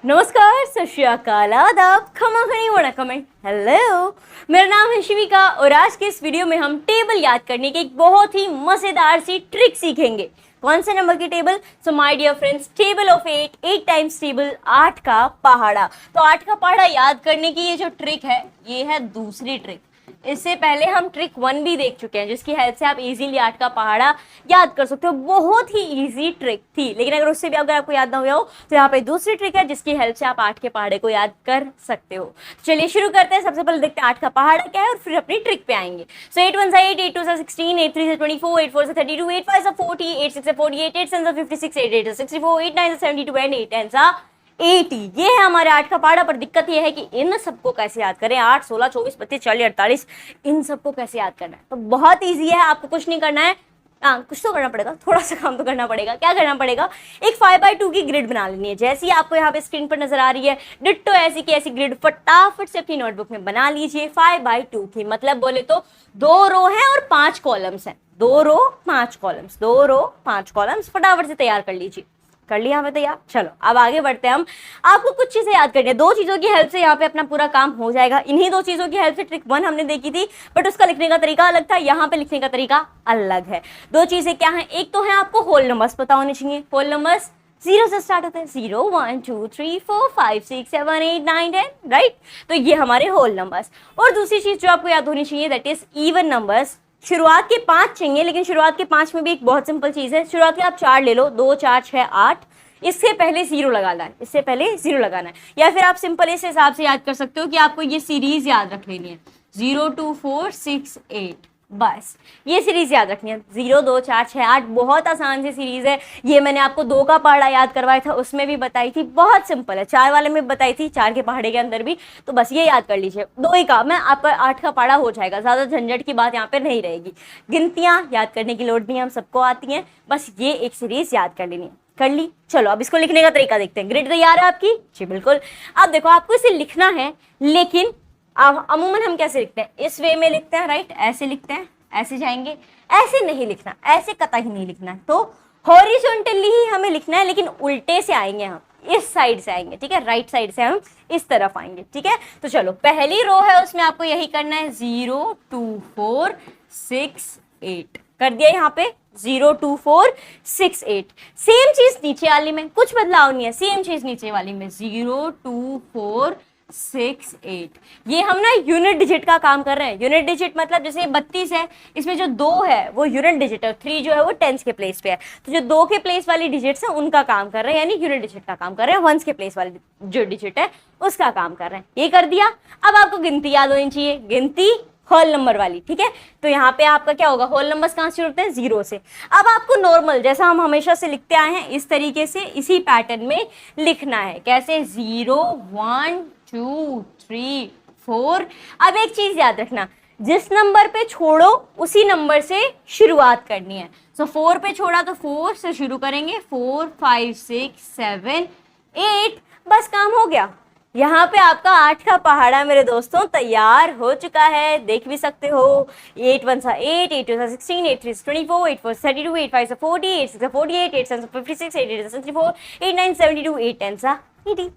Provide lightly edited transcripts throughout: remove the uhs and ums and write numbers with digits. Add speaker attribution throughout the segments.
Speaker 1: नमस्कार, सत श्री अकाल, आदाब, खमा खनी वणकम, हेलो। मेरा नाम है शिविका और आज के इस वीडियो में हम टेबल याद करने की एक बहुत ही मजेदार सी ट्रिक सीखेंगे। कौन से नंबर की table? So my dear friends, table of 8 times table, 8 का पहाड़ा। तो 8 का पहाड़ा याद करने की ये जो ट्रिक है, ये है दूसरी ट्रिक। इससे पहले हम ट्रिक 1 भी देख चुके हैं, जिसकी हेल्प से आप इजीली 8 का पहाड़ा याद कर सकते हो। बहुत ही इजी ट्रिक थी, लेकिन अगर उससे भी अगर आपको याद ना हुआ हो तो यहाँ पे दूसरी ट्रिक है जिसकी हेल्प से आप 8 के पहाड़े को याद कर सकते हो। चलिए शुरू करते हैं। सबसे पहले देखते हैं 8 का पहाड़ा क्या है और फिर अपनी ट्रिक पे आएंगे। सो 8 1 8, 8 2 16, 8 3 24, 8 4 32, 8 5 40, 8 6 48, 8 7 56, 8 8 64, 8 9 72 एंड 8 10 80। ये है हमारे 8 का पहाड़ा। पर दिक्कत ये है कि इन सबको कैसे याद करें। 8 16 24 25 40 48, इन सबको कैसे याद करना है? तो बहुत ईजी है, आपको कुछ नहीं करना है। कुछ तो करना पड़ेगा, थोड़ा सा काम तो करना पड़ेगा। क्या करना पड़ेगा? एक 5x2 की ग्रिड बना लेनी है। जैसे ही आपको यहाँ पे स्क्रीन पर नजर आ रही है, डिट्टो ऐसी की ऐसी ग्रिड फटाफट से अपनी नोटबुक में बना लीजिए। 5x2 की मतलब बोले तो 2 रो है और 5 कॉलम्स हैं। 2 रो 5 कॉलम्स, 2 रो 5 कॉलम्स, फटाफट से तैयार कर लीजिए। कर लिया हमें तैयार। चलो अब आगे बढ़ते हैं हम। आपको कुछ चीजें याद करनी है। 2 चीजों की हेल्प से यहाँ पे अपना पूरा काम हो जाएगा। इन्हीं 2 चीजों की हेल्प से ट्रिक 1 हमने देखी थी, बट उसका लिखने का तरीका अलग था, यहाँ पे लिखने का तरीका अलग है। 2 चीजें क्या है? एक तो है आपको होल नंबर्स पता होने चाहिए। होल नंबर्स 0 से स्टार्ट होते हैं। 0 1 2 3 4 5 6 7 8 9 10, राइट? तो ये हमारे होल नंबर्स। और दूसरी चीज जो आपको याद होनी चाहिए, दैट इज इवन नंबर्स। शुरुआत के 5 चाहिए, लेकिन शुरुआत के 5 में भी एक बहुत सिंपल चीज है। शुरुआत के आप 4 ले लो, 2 4 6 8, इससे पहले 0 लगाना है, इससे पहले 0 लगाना है। या फिर आप सिंपल इस हिसाब से याद कर सकते हो कि आपको ये सीरीज याद रख लेनी है, 0 2 4 6 8, बस ये सीरीज याद रखनी है। 0 2 4 6 8 बहुत आसान सी सीरीज है। ये मैंने आपको 2 का पहाड़ा याद करवाया था, उसमें भी बताई थी, बहुत सिंपल है। 4 वाले में बताई थी, 4 के पहाड़े के अंदर भी। तो बस ये याद कर लीजिए, 2 ही काम है, आपका 8 का पहाड़ा हो जाएगा। ज्यादा झंझट की बात यहाँ पे नहीं रहेगी। गिनतियां याद करने की लोड नहीं, हम सबको आती हैं, बस ये एक सीरीज याद कर लेनी है। कर ली। चलो अब इसको लिखने का तरीका देखते हैं। ग्रिड तैयार है आपकी? जी बिल्कुल। अब देखो, आपको इसे लिखना है, लेकिन अमूमन हम कैसे लिखते हैं? इस वे में लिखते हैं, राइट? ऐसे लिखते हैं, ऐसे जाएंगे। ऐसे नहीं लिखना, ऐसे कतई नहीं लिखना है। तो हॉरिजॉन्टली ही हमें लिखना है, लेकिन उल्टे से आएंगे हम, इस साइड से आएंगे, ठीक है? राइट साइड से हम इस तरफ आएंगे, ठीक है? तो चलो, पहली रो है, उसमें आपको यही करना है, 0 2 4 6 8 कर दिया यहाँ पे, 0 2 4 6 8। सेम चीज नीचे वाली में, कुछ बदलाव नहीं है, सेम चीज नीचे वाली में, 0 2 4 6 8। ये हम ना यूनिट डिजिट का काम कर रहे हैं। यूनिट डिजिट मतलब जैसे 32 है, इसमें जो 2 है वो यूनिट डिजिट है, 3 जो है वो टेंस के प्लेस पे है। तो जो 2 के प्लेस वाली डिजिट्स है उनका काम कर रहे हैं, यानी यूनिट डिजिट का काम कर रहे हैं। 1 के प्लेस वाली जो डिजिट है उसका काम कर रहे हैं। ये कर दिया। अब आपको गिनती याद होनी चाहिए, गिनती होल नंबर वाली, ठीक है? तो यहाँ पे आपका क्या होगा? होल नंबर्स कहाँ से होते हैं? 0 से। अब आपको नॉर्मल, जैसा हम हमेशा से लिखते आए हैं, इस तरीके से इसी पैटर्न में लिखना है। कैसे? 0 1 2 3 4। अब एक चीज याद रखना, जिस नंबर पे छोड़ो उसी नंबर से शुरुआत करनी है। सो 4 पे छोड़ा तो 4 से शुरू करेंगे, 4 5 6 7 8, बस काम हो गया। यहाँ पे आपका 8 का पहाड़ा मेरे दोस्तों तैयार हो चुका है, देख भी सकते हो। 8 1 8, 8 2 16, 8 3 24, 8 4 32, 8 5 40, 8 6 48, 8 7 56, 8 8 64, 8 9 72, 8 10 80।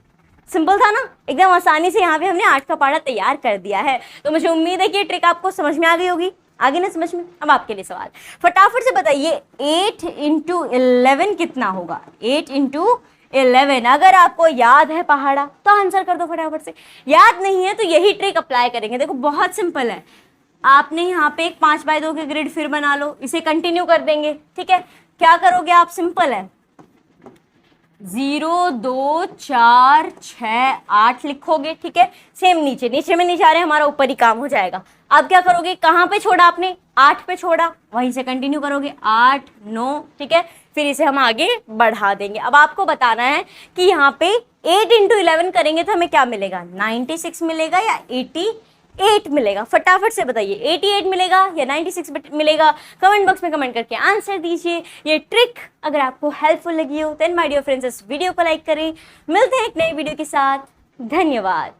Speaker 1: सिंपल था ना? एकदम आसानी से यहाँ पे हमने 8 का पहाड़ा तैयार कर दिया है। तो मुझे उम्मीद है कि ये ट्रिक आपको समझ में आ गई होगी। आगे ना समझ में? अब आपके लिए सवाल, फटाफट से बताइए, 8 × 11 कितना होगा? 8 × 11। अगर आपको याद है पहाड़ा तो आंसर कर दो फटाफट से। याद नहीं है तो यही ट्रिक अप्लाई करेंगे। देखो बहुत सिंपल है। आपने यहाँ पे एक 5x2 की ग्रिड फिर बना लो, इसे कंटिन्यू कर देंगे, ठीक है? क्या करोगे आप? सिंपल है, 0 2 4 6 8 लिखोगे, ठीक है? सेम नीचे, नीचे में नहीं जा रहे, हमारा ऊपर ही काम हो जाएगा। अब क्या करोगे? कहाँ पे छोड़ा आपने? 8 पे छोड़ा, वहीं से कंटिन्यू करोगे, 8 9, ठीक है? फिर इसे हम आगे बढ़ा देंगे। अब आपको बताना है कि यहाँ पे 8 × 11 करेंगे तो हमें क्या मिलेगा? 96 मिलेगा या 88 मिलेगा? फटाफट से बताइए, 88 मिलेगा या 96 मिलेगा? कमेंट बॉक्स में कमेंट करके आंसर दीजिए। ये ट्रिक अगर आपको हेल्पफुल लगी हो, देन माय डियर फ्रेंड्स इस वीडियो को लाइक करें। मिलते हैं एक नई वीडियो के साथ। धन्यवाद।